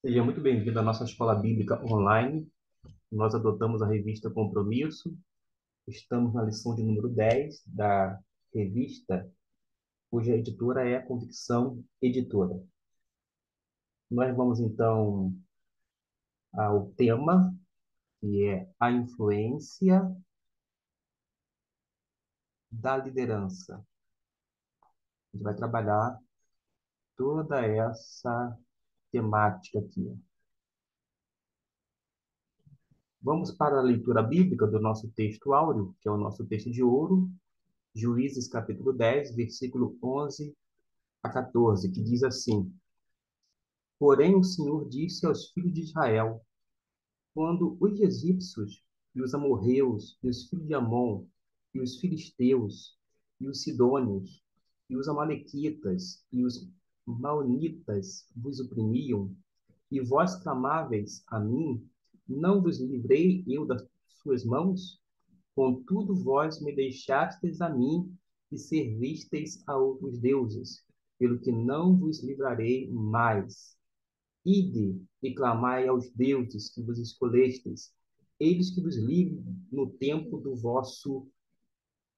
Seja muito bem-vindo à nossa escola bíblica online. Nós adotamos a revista Compromisso. Estamos na lição de número 10 da revista, cuja editora é a Convicção Editora. Nós vamos então ao tema, que é a influência da liderança. A gente vai trabalhar toda essa temática aqui. Vamos para a leitura bíblica do nosso texto áureo, que é o nosso texto de ouro, Juízes capítulo 10, versículo 11 a 14, que diz assim: Porém o Senhor disse aos filhos de Israel: Quando os egípcios e os amorreus e os filhos de Amon e os filisteus e os sidônios e os amalequitas e os maonitas vos oprimiam, e vós clamáveis a mim, não vos livrei eu das suas mãos? Contudo, vós me deixastes a mim e servisteis a outros deuses, pelo que não vos livrarei mais. Ide e clamai aos deuses que vos escolhestes, eles que vos livrem no tempo do vosso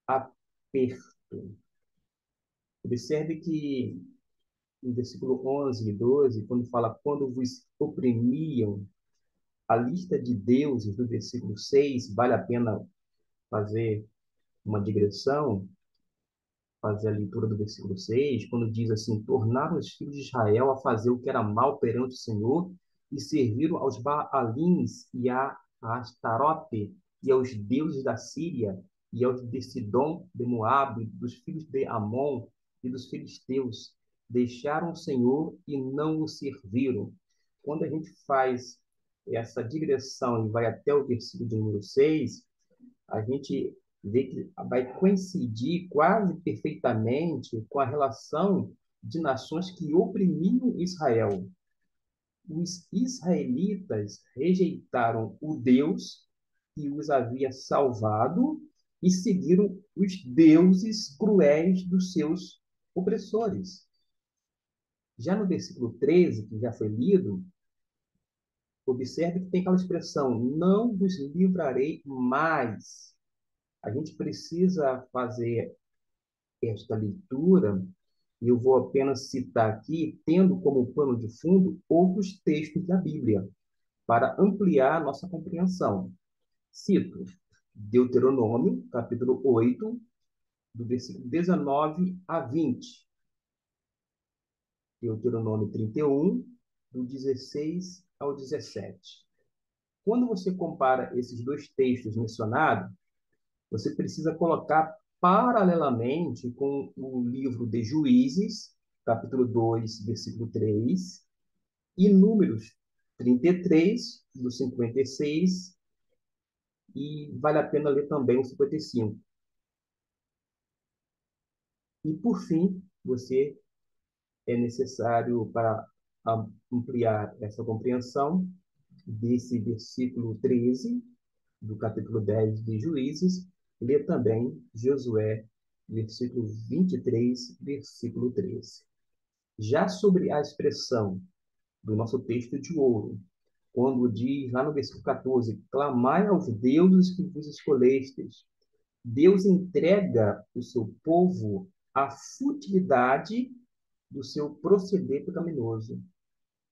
aperto. Observe que no versículo 11 e 12, quando fala quando vos oprimiam, a lista de deuses do versículo 6, vale a pena fazer uma digressão, fazer a leitura do versículo 6, quando diz assim: Tornaram os filhos de Israel a fazer o que era mal perante o Senhor, e serviram aos Baalins e a Astarote, e aos deuses da Síria, e aos de Sidom, de Moabe, dos filhos de Amon e dos filisteus. Deixaram o Senhor e não o serviram. Quando a gente faz essa digressão e vai até o versículo de número 6, a gente vê que vai coincidir quase perfeitamente com a relação de nações que oprimiam Israel. Os israelitas rejeitaram o Deus que os havia salvado e seguiram os deuses cruéis dos seus opressores. Já no versículo 13, que já foi lido, observe que tem aquela expressão: não vos livrarei mais. A gente precisa fazer esta leitura, e eu vou apenas citar aqui, tendo como pano de fundo outros textos da Bíblia, para ampliar a nossa compreensão. Cito Deuteronômio, capítulo 8, do versículo 19 a 20. Deuteronômio 31, do 16 ao 17. Quando você compara esses dois textos mencionados, você precisa colocar paralelamente com o livro de Juízes, capítulo 2, versículo 3, e Números 33, do 56, e vale a pena ler também o 55. E, por fim, você é necessário, para ampliar essa compreensão desse versículo 13, do capítulo 10 de Juízes, ler também Josué, versículo 23, versículo 13. Já sobre a expressão do nosso texto de ouro, quando diz lá no versículo 14: Clamai aos deuses que vos escolhestes. Deus entrega o seu povo à futilidade do seu proceder pecaminoso.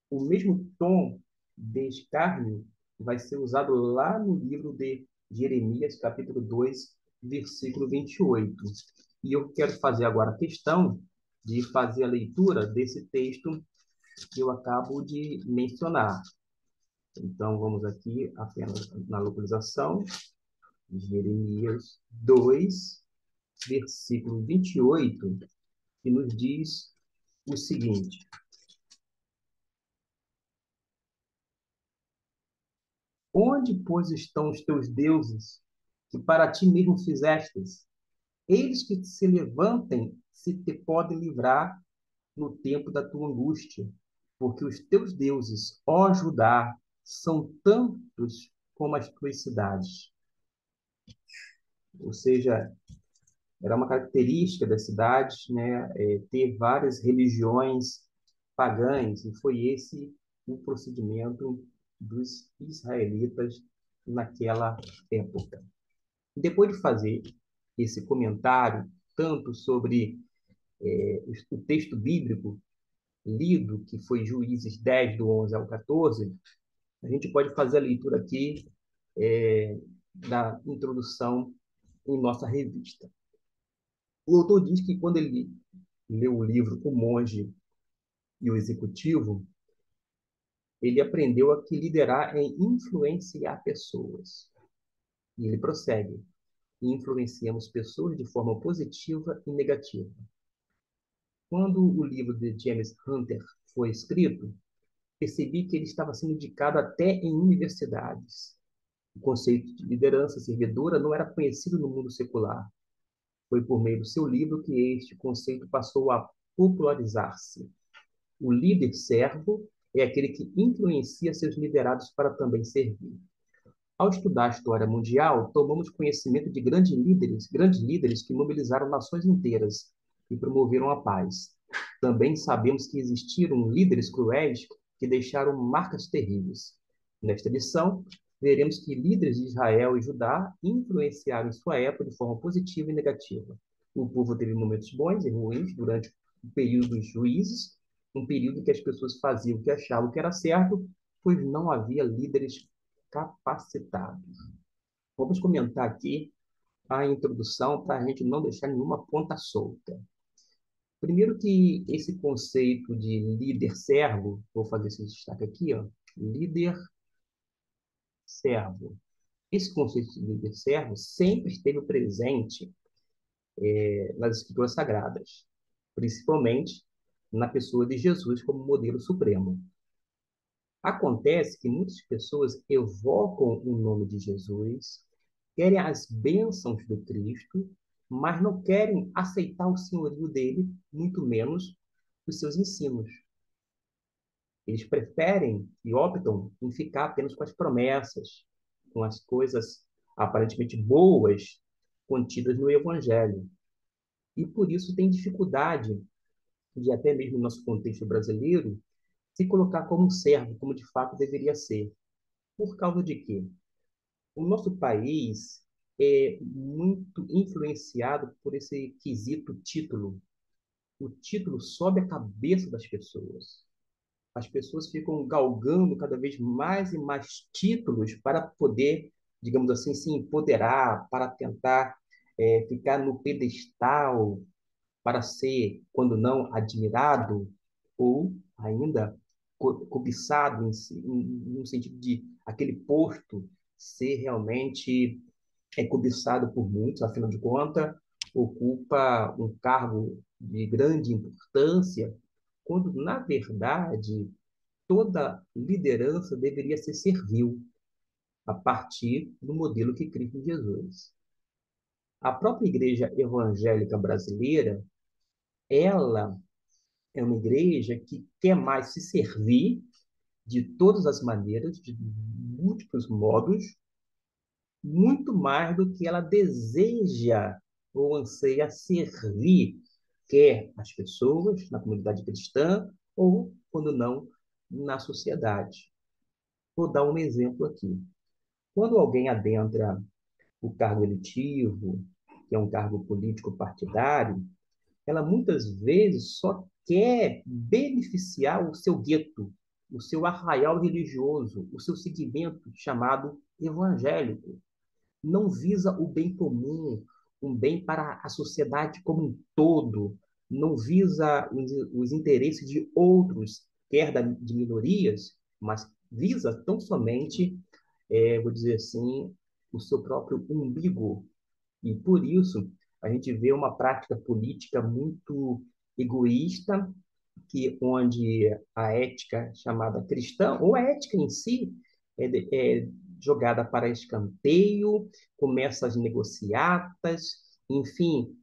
O mesmo tom de escárnio vai ser usado lá no livro de Jeremias, capítulo 2, versículo 28. E eu quero fazer agora a questão de fazer a leitura desse texto que eu acabo de mencionar. Então, vamos aqui apenas na localização, Jeremias 2, versículo 28, que nos diz o seguinte: Onde, pois, estão os teus deuses, que para ti mesmo fizestes? Eles que se levantem, se te podem livrar no tempo da tua angústia, porque os teus deuses, ó Judá, são tantos como as tuas cidades. Ou seja, era uma característica das cidades, né, ter várias religiões pagãs, e foi esse o procedimento dos israelitas naquela época. Depois de fazer esse comentário, tanto sobre o texto bíblico lido, que foi Juízes 10, do 11 ao 14, a gente pode fazer a leitura aqui da introdução em nossa revista. O autor diz que quando ele leu o livro O Monge e o Executivo, ele aprendeu a que liderar é influenciar pessoas. E ele prossegue: influenciamos pessoas de forma positiva e negativa. Quando o livro de James Hunter foi escrito, percebi que ele estava sendo indicado até em universidades. O conceito de liderança servidora não era conhecido no mundo secular. Foi por meio do seu livro que este conceito passou a popularizar-se. O líder servo é aquele que influencia seus liderados para também servir. Ao estudar a história mundial, tomamos conhecimento de grandes líderes que mobilizaram nações inteiras e promoveram a paz. Também sabemos que existiram líderes cruéis que deixaram marcas terríveis. Nesta lição, veremos que líderes de Israel e Judá influenciaram em sua época de forma positiva e negativa. O povo teve momentos bons e ruins durante o período dos juízes, um período em que as pessoas faziam o que achavam que era certo, pois não havia líderes capacitados. Vamos comentar aqui a introdução para a gente não deixar nenhuma ponta solta. Primeiro que esse conceito de líder servo, vou fazer esse destaque aqui, ó, líder servo. Esse conceito de líder servo sempre esteve presente nas escrituras sagradas, principalmente na pessoa de Jesus como modelo supremo. Acontece que muitas pessoas evocam o nome de Jesus, querem as bênçãos do Cristo, mas não querem aceitar o senhorio dele, muito menos os seus ensinos. Eles preferem e optam em ficar apenas com as promessas, com as coisas aparentemente boas contidas no Evangelho. E por isso tem dificuldade de, até mesmo no nosso contexto brasileiro, se colocar como um servo, como de fato deveria ser. Por causa de quê? O nosso país é muito influenciado por esse quesito título. O título sobe a cabeça das pessoas. As pessoas ficam galgando cada vez mais e mais títulos para poder, digamos assim, se empoderar, para tentar ficar no pedestal, para ser, quando não, admirado, ou ainda cobiçado, no sentido de aquele posto ser realmente cobiçado por muitos, afinal de contas, ocupa um cargo de grande importância, quando, na verdade, toda liderança deveria ser servil, a partir do modelo que Cristo Jesus. A própria igreja evangélica brasileira, ela é uma igreja que quer mais se servir de todas as maneiras, de múltiplos modos, muito mais do que ela deseja ou anseia servir, quer as pessoas na comunidade cristã ou, quando não, na sociedade. Vou dar um exemplo aqui. Quando alguém adentra o cargo eletivo, que é um cargo político partidário, ela muitas vezes só quer beneficiar o seu gueto, o seu arraial religioso, o seu segmento chamado evangélico. Não visa o bem comum, um bem para a sociedade como um todo, não visa os interesses de outros, quer de minorias, mas visa tão somente, vou dizer assim, o seu próprio umbigo. E por isso a gente vê uma prática política muito egoísta, onde a ética chamada cristã, ou a ética em si, é jogada para escanteio, começa as negociatas, enfim,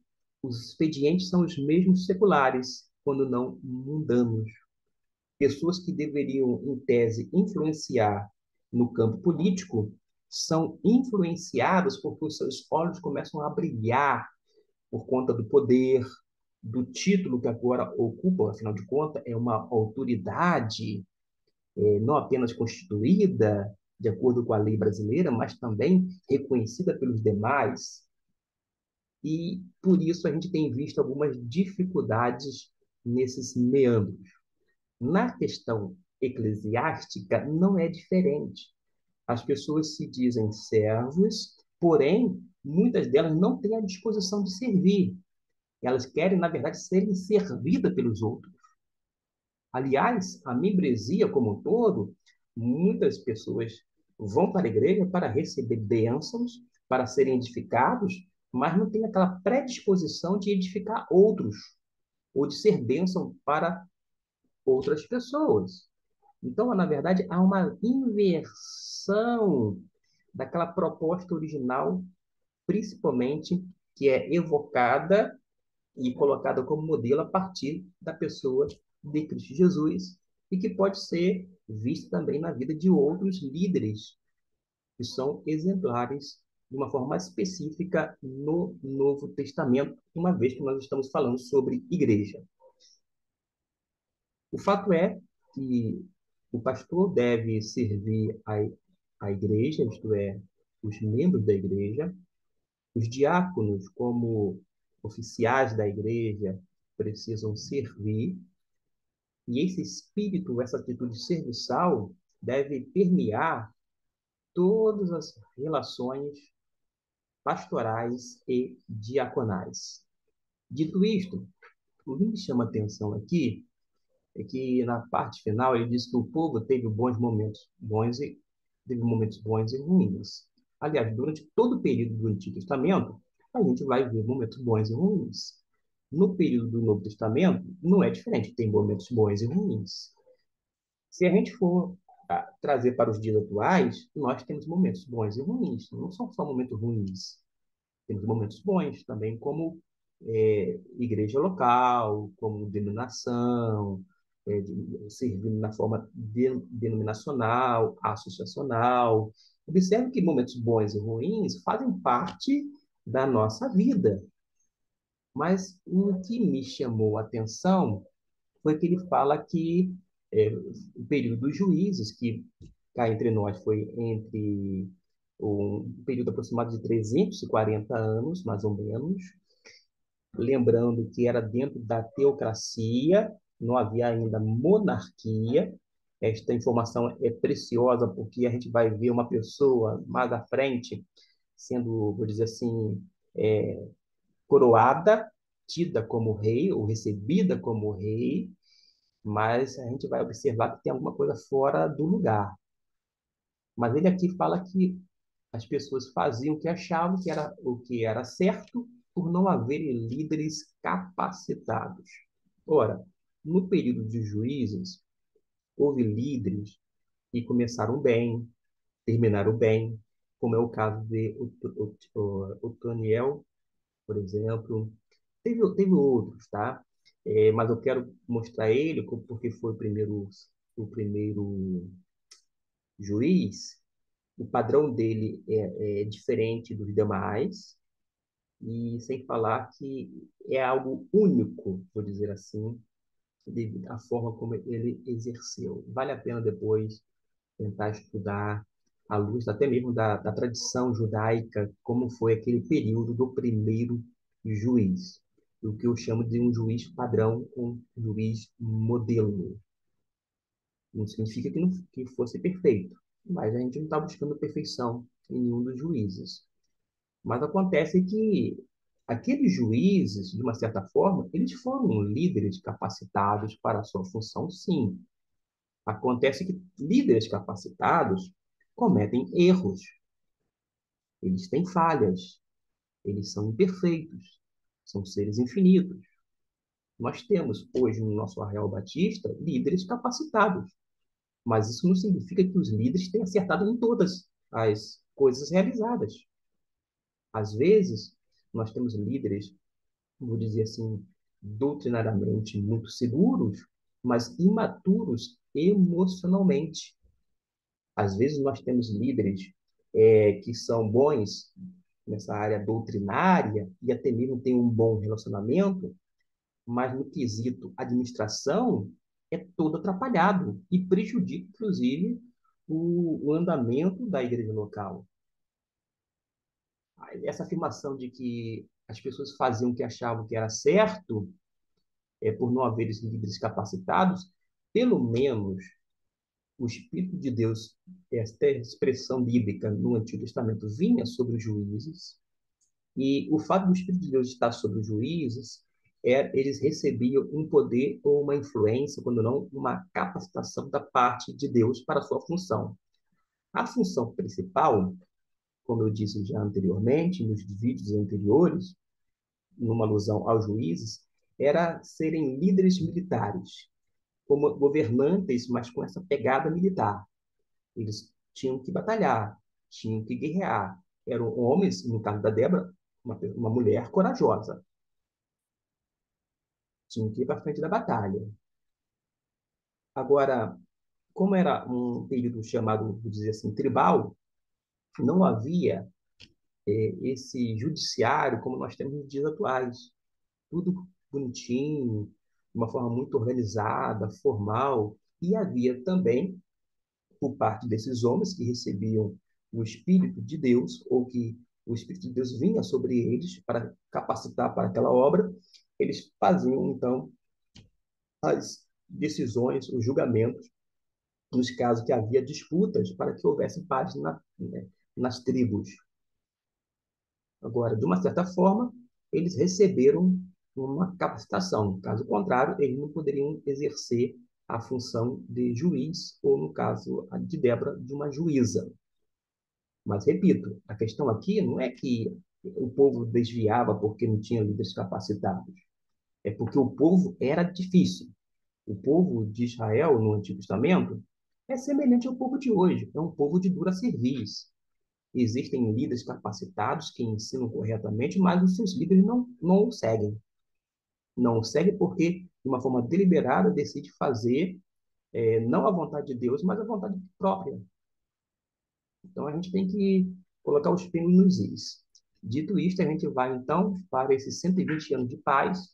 os expedientes são os mesmos seculares, quando não mundanos. Pessoas que deveriam, em tese, influenciar no campo político, são influenciadas porque os seus olhos começam a brilhar por conta do poder, do título que agora ocupam, afinal de contas, é uma autoridade. não apenas constituída de acordo com a lei brasileira, mas também reconhecida pelos demais. E por isso a gente tem visto algumas dificuldades nesses meandros. Na questão eclesiástica, não é diferente. As pessoas se dizem servos, porém, muitas delas não têm a disposição de servir. Elas querem, na verdade, serem servidas pelos outros. Aliás, a membresia como um todo, muitas pessoas vão para a igreja para receber bênçãos, para serem edificados, mas não tem aquela predisposição de edificar outros, ou de ser bênção para outras pessoas. Então, na verdade, há uma inversão daquela proposta original, principalmente que é evocada e colocada como modelo a partir da pessoa de Cristo Jesus e que pode ser vista também na vida de outros líderes que são exemplares de uma forma mais específica no Novo Testamento, uma vez que nós estamos falando sobre igreja. O fato é que o pastor deve servir a igreja, isto é, os membros da igreja, os diáconos, como oficiais da igreja, precisam servir, e esse espírito, essa atitude serviçal, deve permear todas as relações pastorais e diaconais. Dito isto, o que me chama a atenção aqui é que na parte final ele diz que o povo teve bons momentos, teve momentos bons e ruins. Aliás, durante todo o período do Antigo Testamento, a gente vai ver momentos bons e ruins. No período do Novo Testamento, não é diferente, tem momentos bons e ruins. Se a gente for trazer para os dias atuais, nós temos momentos bons e ruins, não são só momentos ruins. Temos momentos bons também, como igreja local, como denominação, servindo na forma denominacional, associacional. Observe que momentos bons e ruins fazem parte da nossa vida. Mas o que me chamou a atenção foi que ele fala que o período dos juízes, que cá entre nós foi entre um período aproximado de 340 anos, mais ou menos, lembrando que era dentro da teocracia, não havia ainda monarquia. Esta informação é preciosa porque a gente vai ver uma pessoa mais à frente sendo, vou dizer assim, coroada, tida como rei ou recebida como rei, mas a gente vai observar que tem alguma coisa fora do lugar. Mas ele aqui fala que as pessoas faziam o que achavam que era o que era certo por não haverem líderes capacitados. Ora, no período de juízes, houve líderes que começaram bem, terminaram bem, como é o caso de Otoniel, por exemplo. Teve outros, tá? Mas eu quero mostrar ele porque foi o primeiro juiz. O padrão dele é diferente dos demais, e sem falar que é algo único, vou dizer assim, devido à forma como ele exerceu. Vale a pena depois tentar estudar à luz até mesmo da tradição judaica, como foi aquele período do primeiro juiz, o que eu chamo de um juiz padrão, um juiz modelo. Não significa que fosse perfeito, mas a gente não está buscando perfeição em nenhum dos juízes. Mas acontece que aqueles juízes, de uma certa forma, eles foram líderes capacitados para a sua função, sim. Acontece que líderes capacitados cometem erros, eles têm falhas, eles são imperfeitos, são seres infinitos. Nós temos hoje no nosso Arraial Batista líderes capacitados, mas isso não significa que os líderes tenham acertado em todas as coisas realizadas. Às vezes, nós temos líderes, vou dizer assim, doutrinariamente muito seguros, mas imaturos emocionalmente. Às vezes nós temos líderes que são bons nessa área doutrinária e até mesmo têm um bom relacionamento, mas no quesito administração, é todo atrapalhado e prejudica, inclusive, o andamento da igreja local. Essa afirmação de que as pessoas faziam o que achavam que era certo, por não haver esses líderes capacitados, pelo menos o Espírito de Deus, esta expressão bíblica no Antigo Testamento, vinha sobre os juízes, e o fato do Espírito de Deus estar sobre os juízes, eles recebiam um poder ou uma influência, quando não, uma capacitação da parte de Deus para a sua função. A função principal, como eu disse já anteriormente, nos vídeos anteriores, numa alusão aos juízes, era serem líderes militares, como governantes, mas com essa pegada militar. Eles tinham que batalhar, tinham que guerrear. Eram homens, no caso da Débora, uma mulher corajosa. Tinham que ir para frente da batalha. Agora, como era um período chamado, vou dizer assim, tribal, não havia esse judiciário como nós temos nos dias atuais. Tudo bonitinho, de uma forma muito organizada, formal. E havia também, por parte desses homens que recebiam o Espírito de Deus, ou que o Espírito de Deus vinha sobre eles para capacitar para aquela obra, eles faziam, então, as decisões, os julgamentos, nos casos que havia disputas, para que houvesse paz nas tribos. Agora, de uma certa forma, eles receberam uma capacitação. Caso contrário, eles não poderiam exercer a função de juiz, ou, no caso de Débora, de uma juíza. Mas, repito, a questão aqui não é que o povo desviava porque não tinha líderes capacitados. É porque o povo era difícil. O povo de Israel, no Antigo Testamento, é semelhante ao povo de hoje. É um povo de dura cerviz. Existem líderes capacitados que ensinam corretamente, mas os seus líderes não o seguem. Não o seguem porque, de uma forma deliberada, decide fazer não a vontade de Deus, mas a vontade própria. Então, a gente tem que colocar os pingos nos is. Dito isto, a gente vai, então, para esses 120 anos de paz,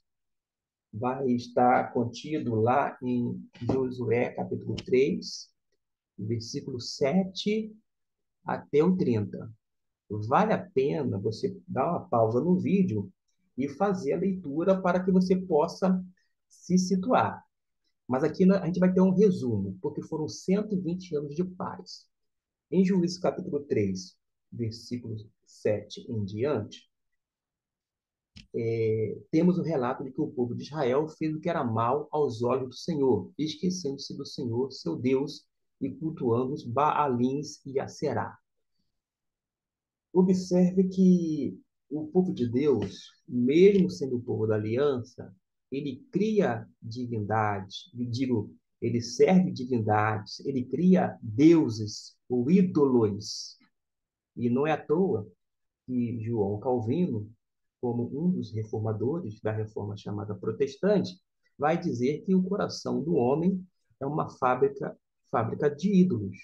vai estar contido lá em Josué, capítulo 3, versículo 7 até o 30. Vale a pena você dar uma pausa no vídeo e fazer a leitura para que você possa se situar. Mas aqui a gente vai ter um resumo, porque foram 120 anos de paz. Em Juízes capítulo 3, versículos 7 em diante, temos o relato de que o povo de Israel fez o que era mal aos olhos do Senhor, esquecendo-se do Senhor, seu Deus, e cultuando os Baalins e Aserá. Observe que o povo de Deus, mesmo sendo o povo da aliança, ele cria divindades, digo, ele serve divindades, ele cria deuses ou ídolos. E não é à toa que João Calvino, como um dos reformadores da reforma chamada protestante, vai dizer que o coração do homem é uma fábrica de ídolos.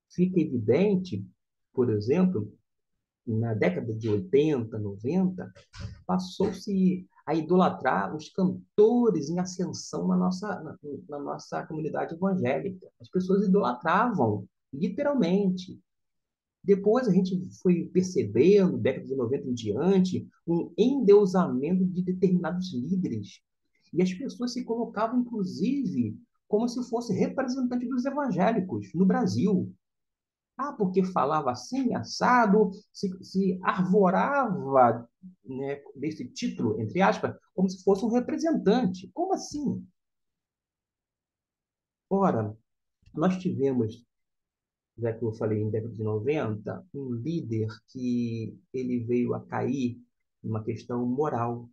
Fica evidente, por exemplo, na década de 80, 90, passou-se a idolatrar os cantores em ascensão na nossa comunidade evangélica. As pessoas idolatravam, literalmente. Depois a gente foi percebendo, década de 90 em diante, um endeusamento de determinados líderes. E as pessoas se colocavam, inclusive, como se fosse representante dos evangélicos no Brasil. Ah, porque falava assim, assado, se arvorava, né, desse título, entre aspas, como se fosse um representante. Como assim? Ora, nós tivemos, já que eu falei em década de 90, um líder que ele veio a cair numa questão moral.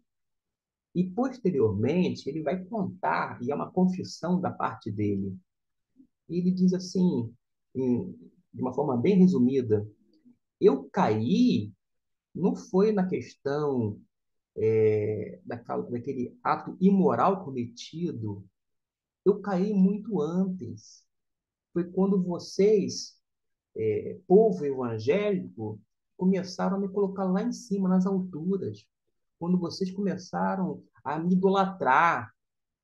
E, posteriormente, ele vai contar, e é uma confissão da parte dele. E ele diz assim, de uma forma bem resumida, eu caí não foi na questão daquele ato imoral cometido, eu caí muito antes. Foi quando vocês, povo evangélico, começaram a me colocar lá em cima, nas alturas. Quando vocês começaram a me idolatrar,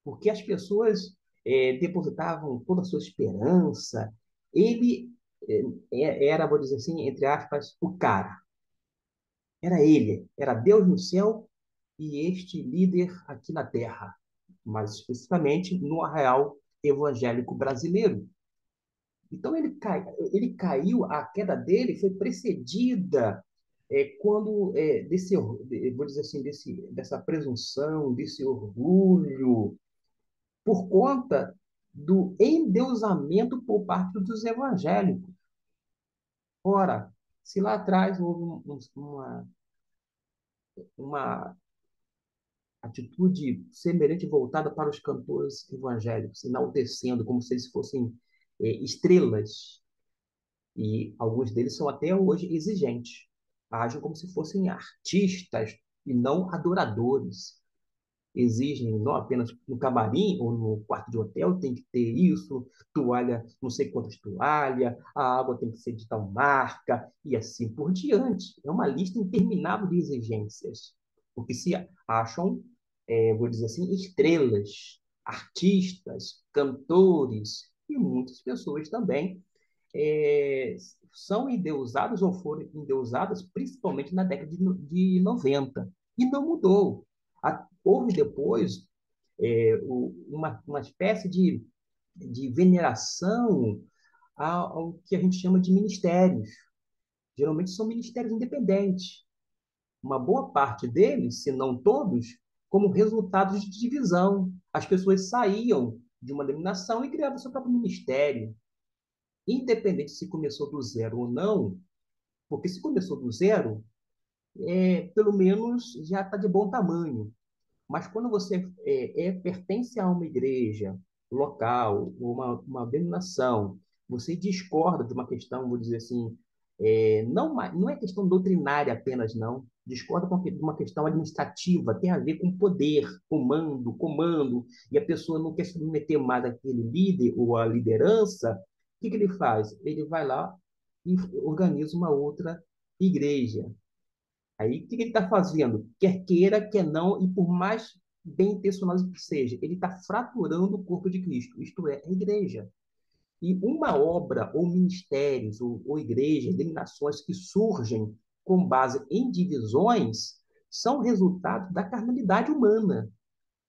porque as pessoas depositavam toda a sua esperança. Ele era, vou dizer assim, entre aspas, o cara. Era ele, era Deus no céu e este líder aqui na terra, mais especificamente no arraial evangélico brasileiro. Então ele caiu, a queda dele foi precedida quando vou dizer assim, dessa presunção, desse orgulho, por conta do endeusamento por parte dos evangélicos. Ora, se lá atrás houve uma atitude semelhante voltada para os cantores evangélicos, enaltecendo como se eles fossem estrelas, e alguns deles são até hoje exigentes, agem como se fossem artistas e não adoradores. Exigem não apenas no camarim ou no quarto de hotel, tem que ter isso, toalha, não sei quantas toalhas, a água tem que ser de tal marca, e assim por diante. É uma lista interminável de exigências, porque se acham, vou dizer assim, estrelas, artistas, cantores, e muitas pessoas também é, são endeusadas ou foram endeusadas principalmente na década de 90. E não mudou. Houve depois uma espécie de veneração ao que a gente chama de ministérios. Geralmente são ministérios independentes. Uma boa parte deles, se não todos, como resultado de divisão. As pessoas saíam de uma denominação e criavam seu próprio ministério. Independente se começou do zero ou não, porque se começou do zero, pelo menos já está de bom tamanho. Mas quando você pertence a uma igreja local, uma denominação, você discorda de uma questão, vou dizer assim, não é questão doutrinária apenas, não. Discorda de uma questão administrativa, tem a ver com poder, comando, e a pessoa não quer se submeter mais àquele líder ou à liderança, o que ele faz? Ele vai lá e organiza uma outra igreja. Aí, o que ele está fazendo? Quer queira, quer não, e por mais bem intencionado que seja, ele está fraturando o corpo de Cristo, isto é, a igreja. E uma obra, ou ministérios, ou igrejas, denominações que surgem com base em divisões, são resultado da carnalidade humana,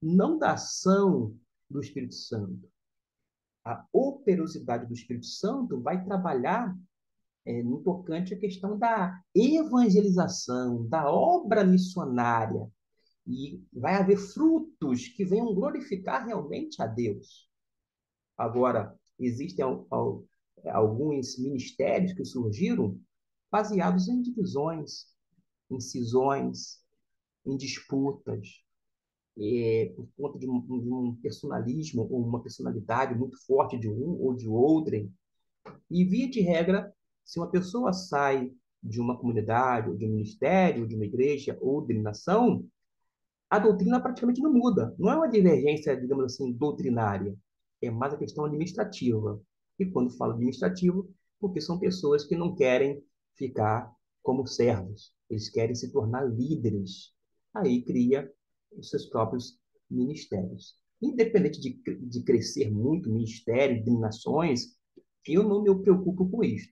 não da ação do Espírito Santo. A operosidade do Espírito Santo vai trabalhar no tocante à questão da evangelização, da obra missionária, e vai haver frutos que venham glorificar realmente a Deus. Agora, existem alguns ministérios que surgiram baseados em divisões, em cisões, em disputas, por conta de um personalismo ou uma personalidade muito forte de um ou de outro. E, via de regra, se uma pessoa sai de uma comunidade, ou de um ministério, ou de uma igreja ou denominação, a doutrina praticamente não muda. Não é uma divergência, digamos assim, doutrinária. É mais a questão administrativa. E quando falo administrativo, porque são pessoas que não querem ficar como servos. Eles querem se tornar líderes. Aí cria os seus próprios ministérios. Independente de crescer muito ministério, denominações, eu não me preocupo com isso.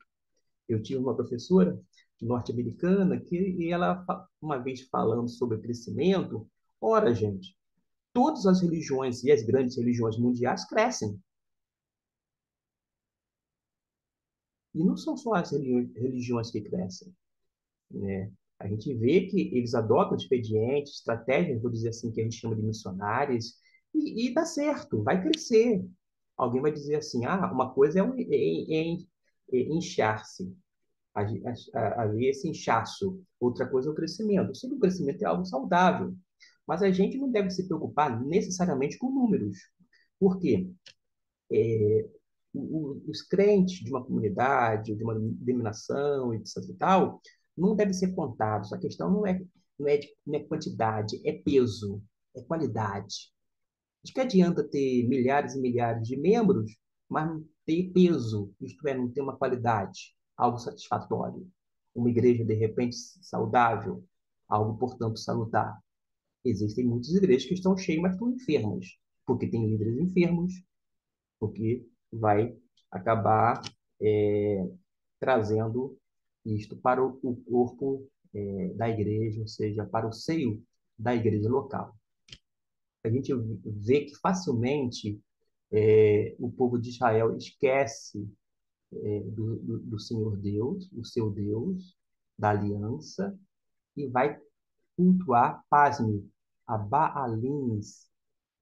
Eu tive uma professora norte-americana e ela, uma vez falando sobre crescimento, ora, gente, todas as religiões e as grandes religiões mundiais crescem. E não são só as religiões que crescem, né? A gente vê que eles adotam expedientes, estratégias, vou dizer assim, que a gente chama de missionárias, e dá certo, vai crescer. Alguém vai dizer assim, uma coisa é inchar-se, haver esse inchaço. Outra coisa é o crescimento. Sempre o crescimento é algo saudável. Mas a gente não deve se preocupar necessariamente com números. Por quê? Os crentes de uma comunidade, de uma denominação, etc. e tal, não devem ser contados. A questão não é quantidade, é peso, é qualidade. De que adianta ter milhares e milhares de membros, mas não ter peso, isto é, não ter uma qualidade, algo satisfatório. Uma igreja, de repente, saudável, algo, portanto, salutar. Existem muitas igrejas que estão cheias, mas estão enfermas, porque tem líderes enfermos, porque vai acabar é, trazendo isto para o corpo da igreja, ou seja, para o seio da igreja local. A gente vê que facilmente o povo de Israel esquece do Senhor Deus, o seu Deus, da aliança, e vai cultuar, pasme, a Baalins.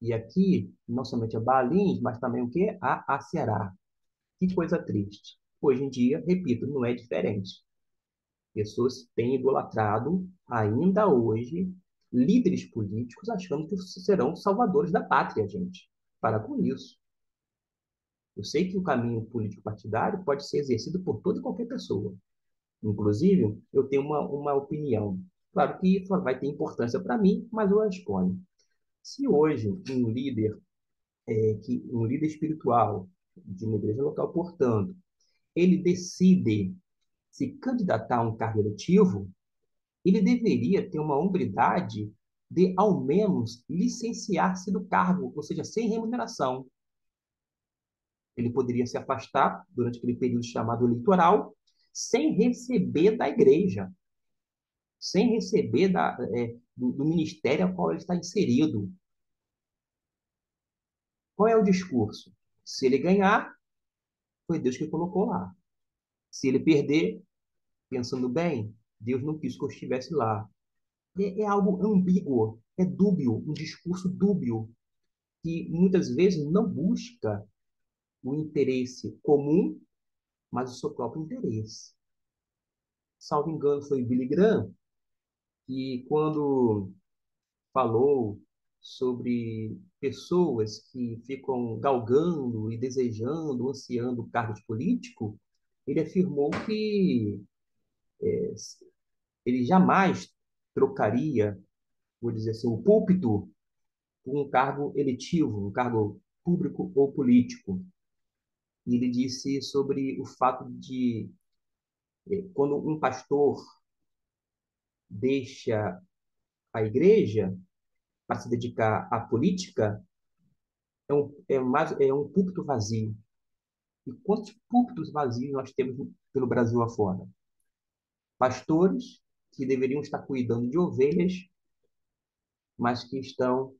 E aqui, não somente a Baalins, mas também o quê? A Aserá. Que coisa triste. Hoje em dia, repito, não é diferente. Pessoas têm idolatrado, ainda hoje, líderes políticos achando que serão salvadores da pátria, gente. Para com isso. Eu sei que o caminho político partidário pode ser exercido por toda e qualquer pessoa. Inclusive, eu tenho uma opinião. Claro que isso vai ter importância para mim, mas eu a exponho. Se hoje um líder espiritual de uma igreja local, portanto, ele decide se candidatar a um cargo eletivo, ele deveria ter uma hombridade de, ao menos, licenciar-se do cargo, ou seja, sem remuneração. Ele poderia se afastar durante aquele período chamado eleitoral, sem receber da igreja, sem receber do ministério ao qual ele está inserido. Qual é o discurso? Se ele ganhar, foi Deus que colocou lá. Se ele perder, pensando bem, Deus não quis que eu estivesse lá. É algo ambíguo, é dúbio, um discurso dúbio, que muitas vezes não busca o interesse comum, mas o seu próprio interesse. Salvo engano, foi Billy Graham que, quando falou sobre pessoas que ficam galgando e desejando, ansiando cargos políticos, ele afirmou que ele jamais trocaria, vou dizer assim, o púlpito por um cargo eletivo, um cargo público ou político. E ele disse sobre o fato de, quando um pastor deixa a igreja para se dedicar à política, é um púlpito vazio. E quantos púlpitos vazios nós temos pelo Brasil afora? Pastores que deveriam estar cuidando de ovelhas, mas que estão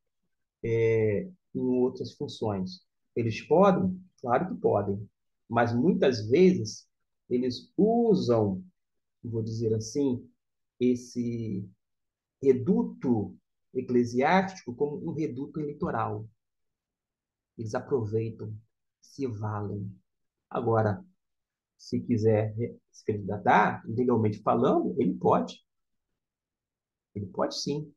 em outras funções. Eles podem? Claro que podem. Mas muitas vezes eles usam, vou dizer assim, esse reduto eclesiástico como um reduto eleitoral. Eles aproveitam, se valem. Agora, se quiser se candidatar, legalmente falando, ele pode sim,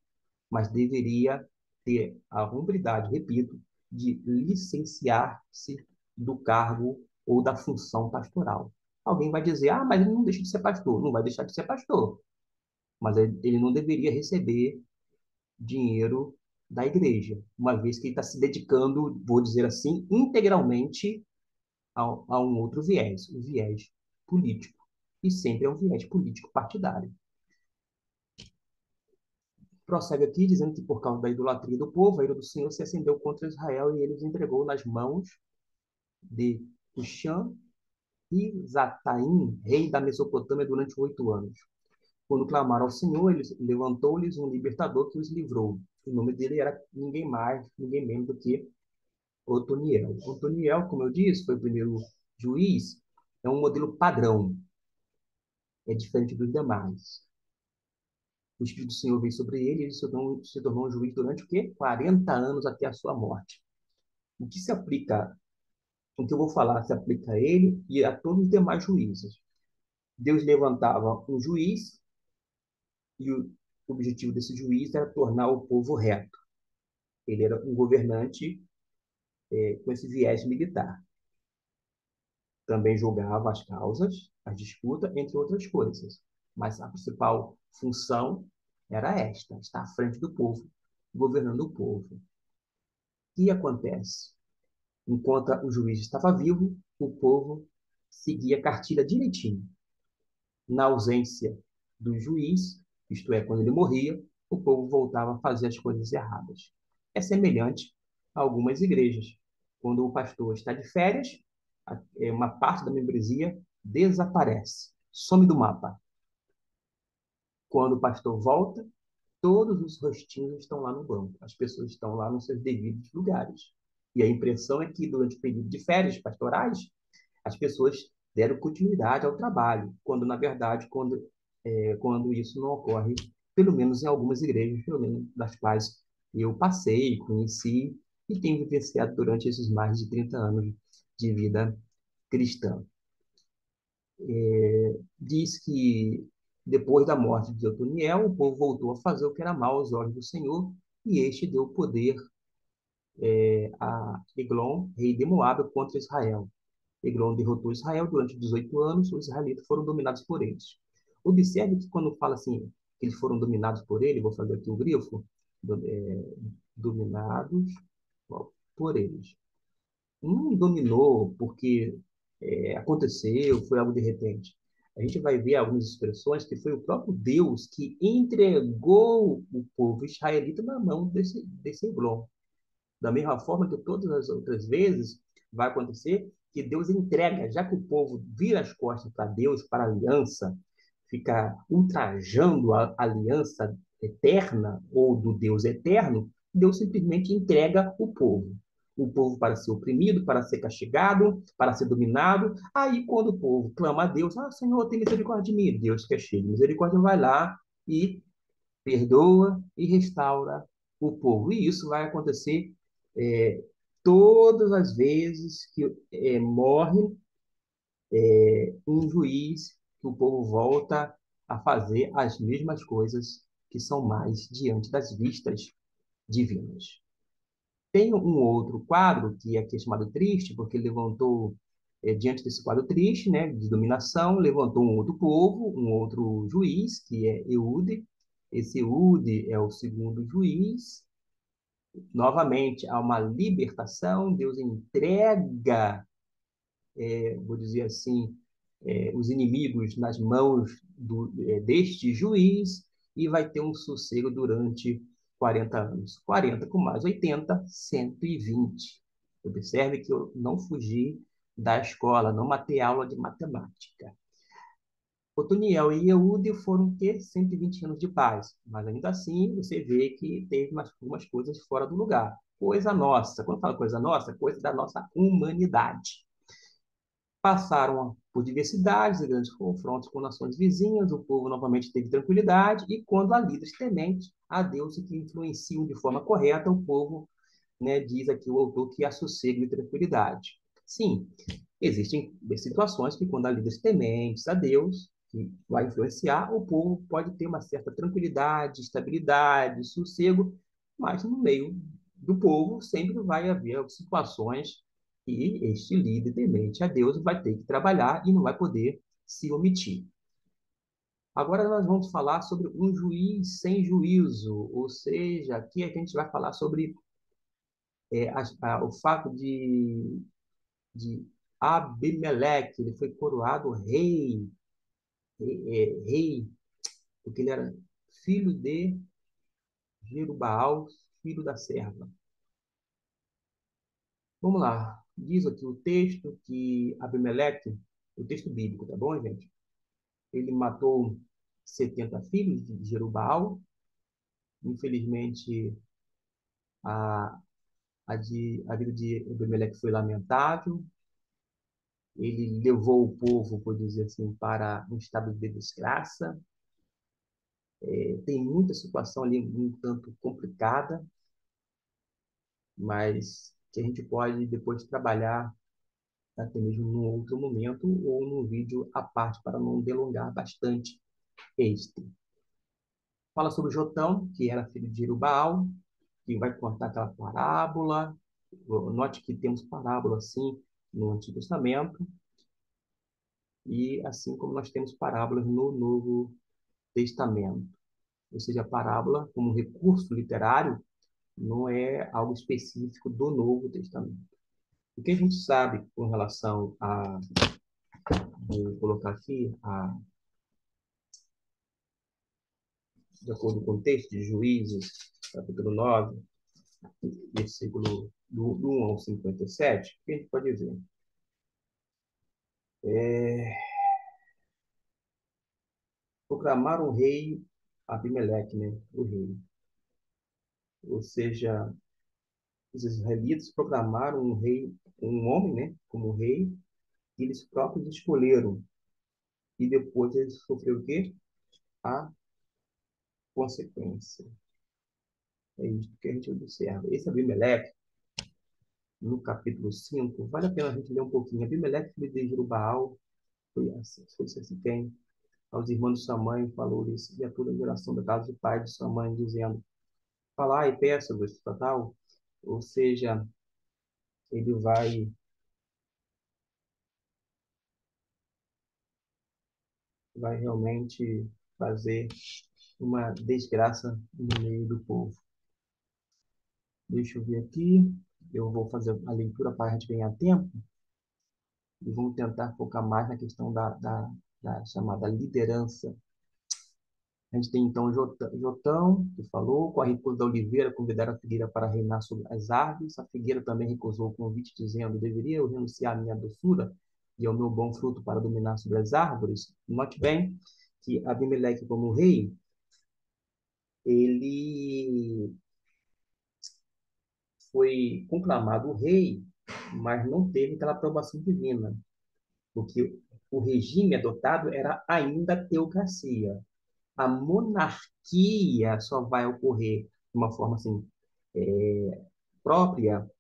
mas deveria ter a hombridade, repito, de licenciar-se do cargo ou da função pastoral. Alguém vai dizer, ah, mas ele não deixa de ser pastor. Não vai deixar de ser pastor, mas ele não deveria receber dinheiro da igreja, uma vez que ele está se dedicando, vou dizer assim, integralmente a um outro viés, o viés político. E sempre é um viés político partidário. Prossegue aqui dizendo que por causa da idolatria do povo, a ira do Senhor se acendeu contra Israel e ele os entregou nas mãos de Cushan e Zataim, rei da Mesopotâmia, durante 8 anos. Quando clamaram ao Senhor, ele levantou-lhes um libertador que os livrou. O nome dele era ninguém mais, ninguém menos do que Otoniel. Otoniel, como eu disse, foi o primeiro juiz, é um modelo padrão, é diferente dos demais. O Espírito do Senhor veio sobre ele e ele se tornou um juiz durante o quê? 40 anos até a sua morte. O que se aplica, o que eu vou falar se aplica a ele e a todos os demais juízes. Deus levantava um juiz e o objetivo desse juiz era tornar o povo reto. Ele era um governante com esse viés militar. Também julgava as causas, as disputas, entre outras coisas. Mas a principal função era esta, estar à frente do povo, governando o povo. O que acontece? Enquanto o juiz estava vivo, o povo seguia a cartilha direitinho. Na ausência do juiz, isto é, quando ele morria, o povo voltava a fazer as coisas erradas. É semelhante a algumas igrejas. Quando o pastor está de férias, uma parte da membresia desaparece, some do mapa. Quando o pastor volta, todos os rostinhos estão lá no banco, as pessoas estão lá nos seus devidos lugares. E a impressão é que, durante o período de férias pastorais, as pessoas deram continuidade ao trabalho, quando, na verdade, quando isso não ocorre, pelo menos em algumas igrejas, pelo menos das quais eu passei, conheci e tenho vivenciado durante esses mais de 30 anos de vida cristã. Diz que, depois da morte de Otoniel, o povo voltou a fazer o que era mal aos olhos do Senhor, e este deu poder a Eglon, rei de Moabe, contra Israel. Eglon derrotou Israel durante 18 anos, os israelitas foram dominados por eles. Observe que quando fala assim, que eles foram dominados por ele, vou fazer aqui o grifo, dominados por eles. Não dominou porque aconteceu, foi algo de repente. A gente vai ver algumas expressões que foi o próprio Deus que entregou o povo israelita na mão desse Eglon. Da mesma forma que todas as outras vezes vai acontecer que Deus entrega, já que o povo vira as costas para Deus, para a aliança, fica ultrajando a aliança eterna ou do Deus eterno, Deus simplesmente entrega o povo. O povo para ser oprimido, para ser castigado, para ser dominado. Aí, quando o povo clama a Deus, Senhor, tem misericórdia de mim. Deus, que é cheio de misericórdia, vai lá e perdoa e restaura o povo. E isso vai acontecer é, todas as vezes que morre um juiz, que o povo volta a fazer as mesmas coisas que são mais diante das vistas divinas. Tem um outro quadro que aqui é chamado triste, porque ele levantou, diante desse quadro triste, né, de dominação, levantou um outro povo, um outro juiz, que é Eude. Esse Eude é o segundo juiz. Novamente, há uma libertação, Deus entrega, vou dizer assim, os inimigos nas mãos deste juiz, e vai ter um sossego durante 40 anos. 40 com mais 80, 120. Observe que eu não fugi da escola, não matei aula de matemática. Otoniel e Eude foram ter 120 anos de paz, mas ainda assim você vê que teve algumas coisas fora do lugar. Coisa nossa. Quando fala coisa nossa, coisa da nossa humanidade. Passaram por diversidades e grandes confrontos com nações vizinhas, o povo novamente teve tranquilidade, e quando há líderes tementes a Deus e que influenciam de forma correta, o povo, né, diz aqui o autor, que há sossego e tranquilidade. Sim, existem situações que, quando há líderes tementes a Deus, que vai influenciar, o povo pode ter uma certa tranquilidade, estabilidade, sossego, mas no meio do povo sempre vai haver situações que este líder temente a Deus vai ter que trabalhar e não vai poder se omitir. Agora nós vamos falar sobre um juiz sem juízo, ou seja, aqui a gente vai falar sobre o fato de Abimeleque. Ele foi coroado rei, porque ele era filho de Jerubaal, filho da serva. Vamos lá. Diz aqui o texto que Abimeleque, o texto bíblico, tá bom, gente? Ele matou 70 filhos de Jerubaal. Infelizmente, a, a vida de Abimeleque foi lamentável. Ele levou o povo, por dizer assim, para um estado de desgraça. Tem muita situação ali um tanto complicada, mas que a gente pode depois trabalhar até mesmo num outro momento ou num vídeo à parte para não delongar bastante este. Fala sobre Jotão, que era filho de Jerubaal, que vai contar aquela parábola. Note que temos parábola assim no Antigo Testamento, e assim como nós temos parábolas no Novo Testamento. Ou seja, a parábola, como recurso literário, não é algo específico do Novo Testamento. O que a gente sabe com relação a, vou colocar aqui, de acordo com o texto de Juízes, capítulo 9, versículo do 1 ao 57, o que a gente pode ver? É, proclamaram o rei Abimeleque, né? O rei. Ou seja, os israelitas proclamaram um rei, um homem, né? Como rei, e eles próprios escolheram. E depois eles sofreram o quê? A consequência. É isso que a gente observa. Esse Abimeleque, no capítulo 5 vale a pena a gente ler um pouquinho. Abimeleque, filho de Jerubaal, foi assim quem, aos irmãos de sua mãe, falou-lhes, e a toda a geração da casa do pai de sua mãe, dizendo, falai e peça-vos, tal. Ou seja, ele vai realmente fazer uma desgraça no meio do povo. Deixa eu ver aqui. Eu vou fazer a leitura para a gente ganhar tempo e vamos tentar focar mais na questão da chamada liderança. A gente tem então Jotão, que falou, com a recusa da oliveira, convidaram a figueira para reinar sobre as árvores. A figueira também recusou o convite, dizendo: deveria eu renunciar à minha doçura e ao meu bom fruto para dominar sobre as árvores? Note bem que Abimeleque, como rei, ele foi conclamado rei, mas não teve aquela aprovação divina, porque o regime adotado era ainda a teocracia. A monarquia só vai ocorrer de uma forma assim, própria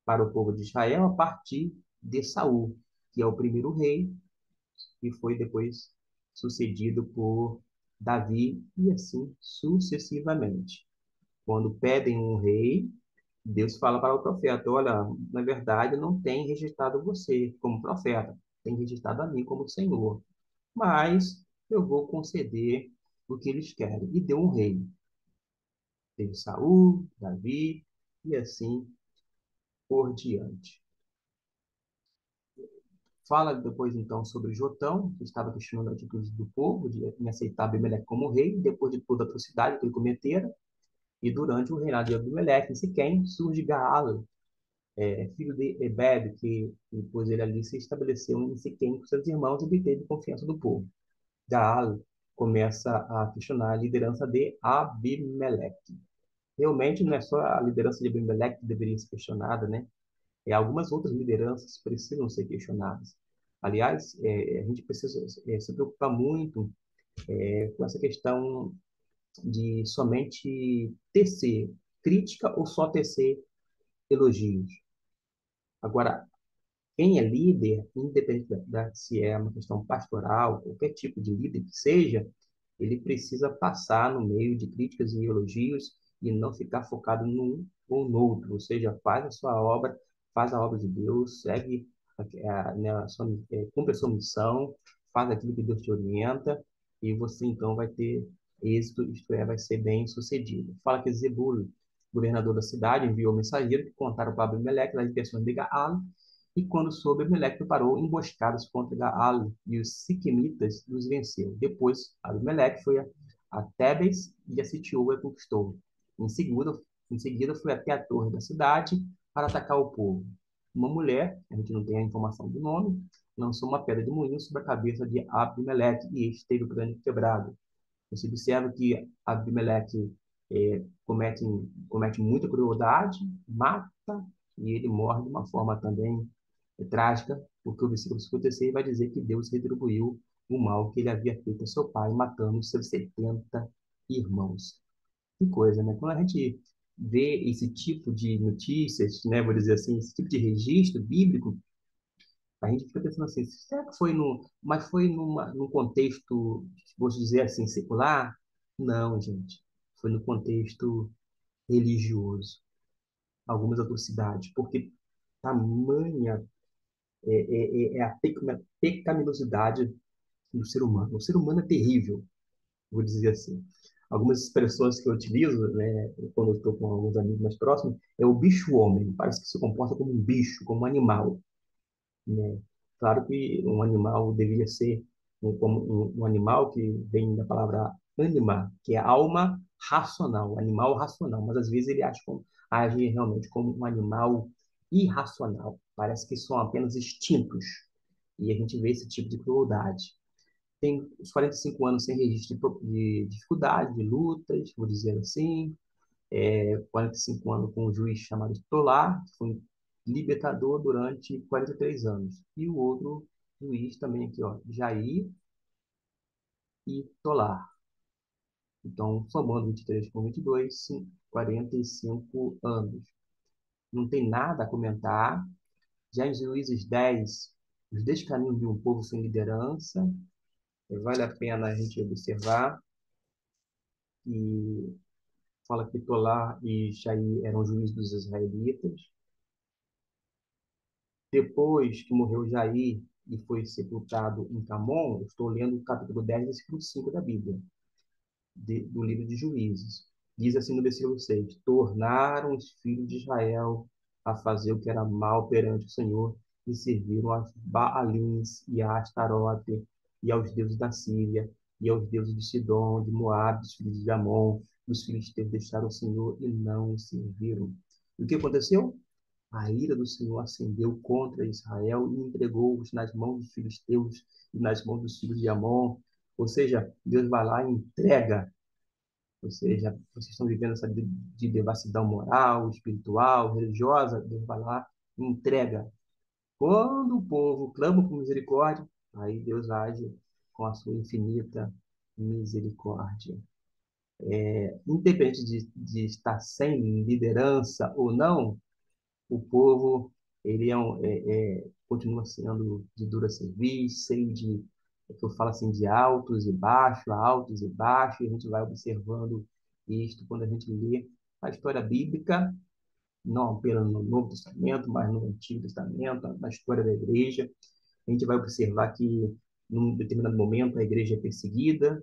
para o povo de Israel a partir de Saul, que é o primeiro rei, e foi depois sucedido por Davi, e assim sucessivamente. Quando pedem um rei, Deus fala para o profeta: olha, na verdade, não tem registrado você como profeta, tem registrado a mim como Senhor, mas eu vou conceder o que eles querem. E deu um rei. Teve Saul, Davi, e assim por diante. Fala depois, então, sobre Jotão, que estava questionando a atitude do povo de em aceitar Abimeleque como rei, depois de toda a atrocidade que ele cometera, e durante o reinado de Abimeleque, em Siquém, surge Gaal, filho de Ebed, que depois ele ali se estabeleceu em Siquém com seus irmãos e obteve confiança do povo. Gaal começa a questionar a liderança de Abimeleque. Realmente não é só a liderança de Abimeleque que deveria ser questionada, né? Algumas outras lideranças precisam ser questionadas. Aliás, a gente precisa se preocupar muito com essa questão de somente tecer crítica ou só tecer elogios. Agora, quem é líder, independente se é uma questão pastoral, qualquer tipo de líder que seja, ele precisa passar no meio de críticas e elogios e não ficar focado num ou no outro. Ou seja, faz a sua obra, faz a obra de Deus, segue, né, cumpre a sua missão, faz aquilo que Deus te orienta e você então vai ter êxito, isto é, vai ser bem sucedido. Fala que Zebul, governador da cidade, enviou mensageiro que contaram para Abimeleque as intenções de Gaal, e quando soube, Abimeleque preparou emboscadas contra Gaal e os siquemitas os venceu. Depois, Abimeleque foi a Tebes e a sitiou e a conquistou. Em seguida, em seguida, foi até a torre da cidade para atacar o povo. Uma mulher, a gente não tem a informação do nome, lançou uma pedra de moinho sobre a cabeça de Abimeleque e este teve o crânio quebrado. Você observa que Abimeleque comete muita crueldade, mata, e ele morre de uma forma também trágica, porque o versículo 56 vai dizer que Deus retribuiu o mal que ele havia feito a seu pai, matando seus 70 irmãos. Que coisa, né? Quando a gente vê esse tipo de notícias, né, vou dizer assim, esse tipo de registro bíblico, a gente fica pensando assim, será que foi mas foi num contexto, vou dizer assim, secular? Não, gente. Foi no contexto religioso. Algumas atrocidades, porque tamanha é a pecaminosidade do ser humano. O ser humano é terrível, vou dizer assim. Algumas expressões que eu utilizo, né, quando eu estou com alguns amigos mais próximos, é o bicho-homem. Parece que se comporta como um bicho, como um animal, né? Claro que um animal deveria ser como um animal que vem da palavra anima, que é alma, racional, animal racional, mas às vezes ele age realmente como um animal irracional. Parece que são apenas instintos. E a gente vê esse tipo de crueldade. Tem os 45 anos sem registro de dificuldade, de lutas, vou dizer assim. 45 anos com um juiz chamado Tolar, que foi libertador durante 43 anos. E o outro juiz também aqui, ó, Jair e Tolar. Então, somando 23 com 22, 45 anos. Não tem nada a comentar. Já em Juízes 10, os descaminhos de um povo sem liderança. Vale a pena a gente observar. E fala que Tolar e Jair eram juízes dos israelitas. Depois que morreu Jair e foi sepultado em Camon, eu estou lendo o capítulo 10, versículo 5 da Bíblia, do livro de Juízes. Diz assim no versículo 6: tornaram os filhos de Israel a fazer o que era mal perante o Senhor e serviram a Baalins e a Astarote e aos deuses da Síria e aos deuses de Sidom, de Moabe, dos filhos de Amon. Os filisteus deixaram o Senhor e não o serviram. E o que aconteceu? A ira do Senhor acendeu contra Israel e entregou-os nas mãos dos filisteus e nas mãos dos filhos de Amon. Ou seja, Deus vai lá e entrega. Ou seja, vocês estão vivendo essa de devassidão moral, espiritual, religiosa. Deus vai lá e entrega. Quando o povo clama por misericórdia, aí Deus age com a sua infinita misericórdia. Independente de estar sem liderança ou não, o povo ele continua sendo de dura serviço, cheio de, que eu falo assim, de altos e baixos, e a gente vai observando isto quando a gente lê a história bíblica, não apenas no Novo Testamento, mas no Antigo Testamento, na história da igreja. A gente vai observar que, num determinado momento, a igreja é perseguida,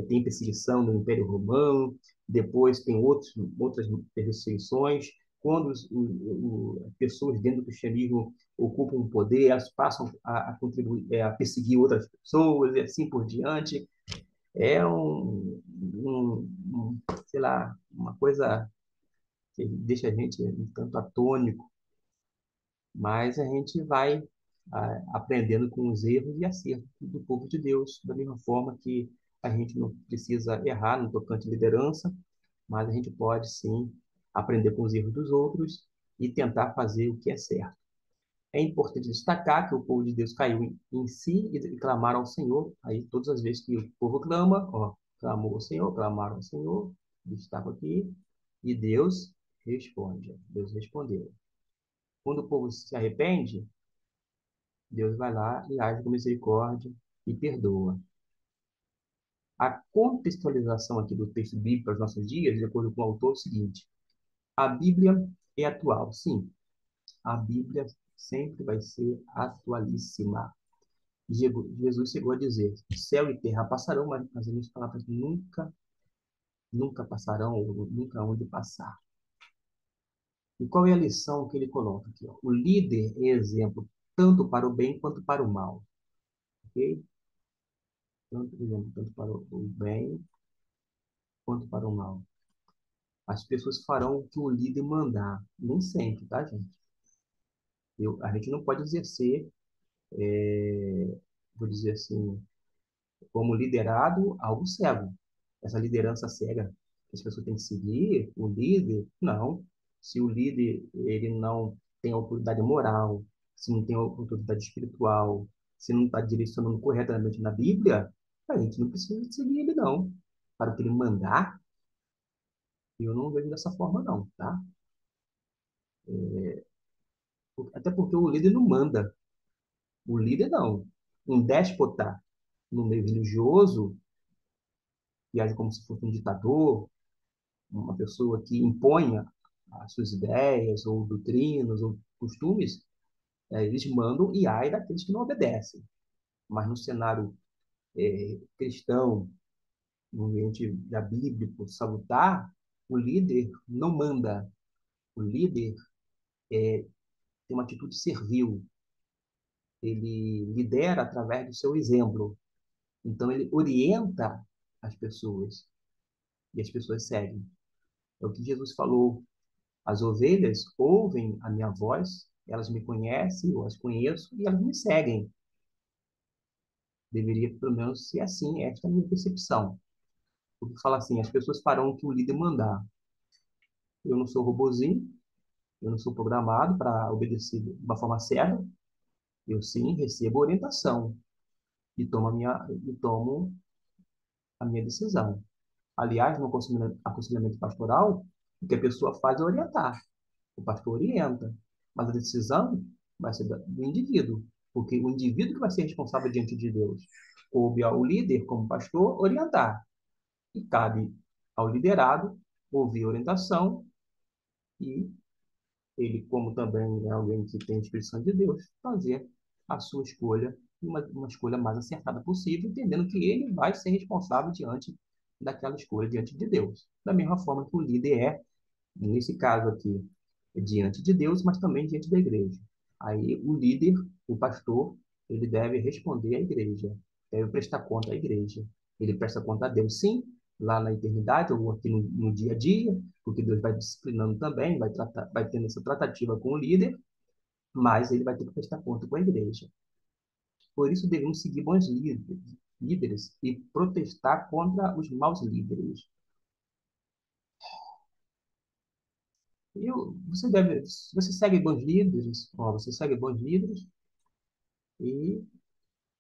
tem perseguição no Império Romano, depois tem outras perseguições. Quando pessoas dentro do cristianismo ocupam o poder, elas passam a contribuir, a perseguir outras pessoas e assim por diante. É sei lá, uma coisa que deixa a gente um tanto atônico, mas a gente vai aprendendo com os erros e acertos do povo de Deus, da mesma forma que a gente não precisa errar no tocante à liderança, mas a gente pode sim aprender com os erros dos outros e tentar fazer o que é certo. É importante destacar que o povo de Deus caiu em si e clamaram ao Senhor. Aí, todas as vezes que o povo clama, ó, clamou ao Senhor, clamaram ao Senhor, Deus estava aqui, e Deus responde. Deus respondeu. Quando o povo se arrepende, Deus vai lá e age com misericórdia e perdoa. A contextualização aqui do texto bíblico para os nossos dias, de acordo com o autor, é o seguinte: a Bíblia é atual, sim. A Bíblia sempre vai ser atualíssima. Jesus chegou a dizer: céu e terra passarão, mas as minhas palavras nunca passarão, ou nunca hão de passar. E qual é a lição que ele coloca aqui? Ó? O líder é exemplo tanto para o bem quanto para o mal. Ok? Tanto para o bem quanto para o mal. As pessoas farão o que o líder mandar. Nem sempre, tá, gente? A gente não pode exercer, vou dizer assim, como liderado, algo cego. Essa liderança cega que as pessoas têm que seguir, o líder, não. Se o líder ele não tem autoridade moral, se não tem autoridade espiritual, se não está direcionando corretamente na Bíblia, a gente não precisa seguir ele, não. Para o que ele mandar, eu não vejo dessa forma, não, tá? Até porque o líder não manda. O líder não. Um déspota no meio religioso, que age como se fosse um ditador, uma pessoa que imponha as suas ideias, ou doutrinas, ou costumes, eles mandam e ai daqueles que não obedecem. Mas no cenário cristão, no ambiente da bíblico, salutar, o líder não manda. O líder tem uma atitude servil. Ele lidera através do seu exemplo. Então, ele orienta as pessoas. e as pessoas seguem. É o que Jesus falou. As ovelhas ouvem a minha voz, elas me conhecem, eu as conheço e elas me seguem. Deveria, pelo menos, ser assim, esta é a minha percepção. Porque fala assim, as pessoas farão o que o líder mandar. Eu não sou robozinho, eu não sou programado para obedecer de uma forma cega. Eu sim recebo orientação e tomo a minha decisão. Aliás, no aconselhamento pastoral, o que a pessoa faz é orientar. O pastor orienta, mas a decisão vai ser do indivíduo, porque o indivíduo que vai ser responsável diante de Deus. Coube ao líder, como pastor, orientar. E cabe ao liderado ouvir a orientação e ele, como também é alguém que tem a expressão de Deus, fazer a sua escolha, uma escolha mais acertada possível, entendendo que ele vai ser responsável diante daquela escolha, diante de Deus. Da mesma forma que o líder é, nesse caso aqui, diante de Deus, mas também diante da igreja. Aí o líder, o pastor, ele deve responder à igreja, deve prestar conta à igreja. Ele presta conta a Deus, sim, lá na eternidade ou aqui no dia a dia, porque Deus vai disciplinando também, vai tendo essa tratativa com o líder, mas ele vai ter que prestar conta com a igreja. Por isso devemos seguir bons líderes e protestar contra os maus líderes. Você segue bons líderes, ó, você segue bons líderes e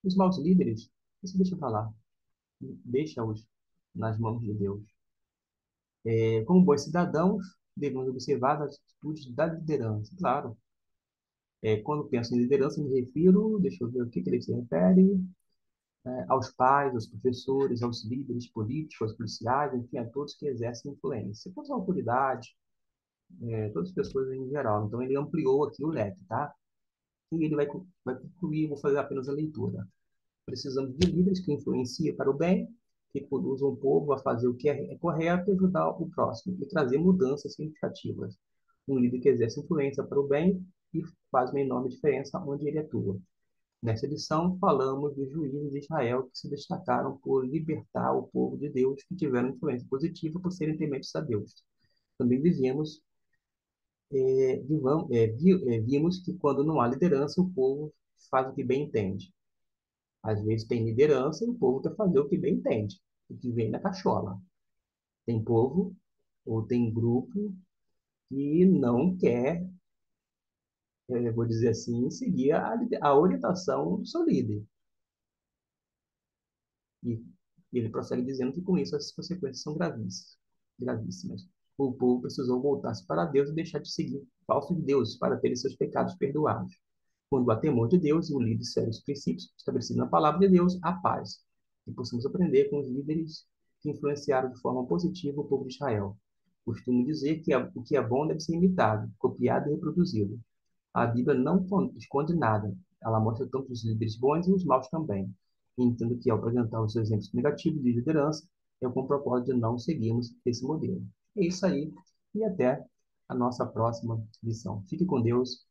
os maus líderes, você deixa para lá, deixa-os nas mãos de Deus. Como bons cidadãos, devemos observar as atitudes da liderança. Claro, quando penso em liderança, me refiro, deixa eu ver o que ele se refere, aos pais, aos professores, aos líderes políticos, aos policiais, enfim, a todos que exercem influência. Todas as autoridades, todas as pessoas em geral. Então, ele ampliou aqui o leque, tá? E ele vai concluir, vou fazer apenas a leitura. Precisamos de líderes que influenciem para o bem, que conduzam o povo a fazer o que é correto e ajudar o próximo, e trazer mudanças significativas. Um líder que exerce influência para o bem e faz uma enorme diferença onde ele atua. Nesta edição, falamos dos juízes de Israel que se destacaram por libertar o povo de Deus, que tiveram influência positiva por serem tementes a Deus. Também vimos que quando não há liderança, o povo faz o que bem entende. Às vezes tem liderança e o povo quer fazer o que bem entende, o que vem na cachola. Tem povo ou tem grupo que não quer, vou dizer assim, seguir a orientação do seu líder. E ele prossegue dizendo que com isso as consequências são gravíssimas. Gravíssimas. O povo precisou voltar-se para Deus e deixar de seguir falsos deuses para terem seus pecados perdoados. Quando há temor de Deus e o líder segue os princípios estabelecidos na palavra de Deus, há paz. E possamos aprender com os líderes que influenciaram de forma positiva o povo de Israel. Costumo dizer que o que é bom deve ser imitado, copiado e reproduzido. A Bíblia não esconde nada. Ela mostra tanto os líderes bons e os maus também. E entendo que, ao apresentar os exemplos negativos de liderança, é com o propósito de não seguirmos esse modelo. É isso aí. E até a nossa próxima lição. Fique com Deus.